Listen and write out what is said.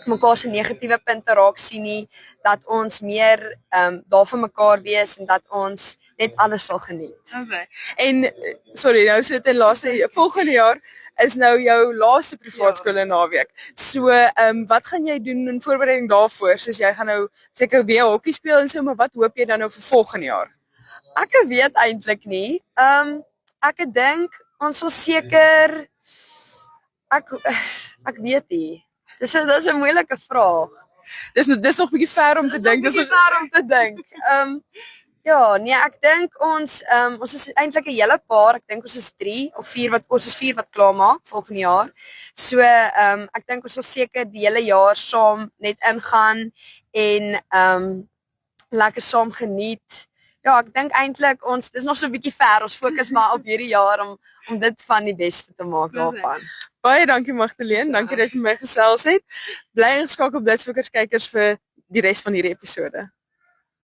mekaar se negatiewe punte raak sien nie, dat ons meer daar vir mekaar wees en dat ons net alles sal geniet. Okay. En sorry, nou sit in volgende jaar is nou jou laaste privaat skole naweek. So, wat gaan jy doen in voorbereiding daarvoor? Soos jy gaan nou seker weer hokkie speel en so, maar wat hoop jy dan nou vir volgende jaar? Ek weet eintlik nie. Ek dink ons sal seker ek weet nie. Dis 'n moeilike vraag. Dis nog 'n bietjie ver om te dink. Dis ver om te dink. Ja, nee, ek dink ons is eintlik 'n hele paar. Ek dink ons is 3 of 4 wat klaar maak volgende jaar. So, ek dink ons sal seker die hele jaar saam net ingaan en lekker saam geniet. Ja, ek dink eintlik dis nog so 'n bietjie ver. Ons fokus maar op hierdie jaar om dit van die beste te maak daarvan. Baie dankie Magdalene, dankie dat jy met my gesels het. Bly ingeskakel op Blitsfokkers kykers vir die res van hierdie episode.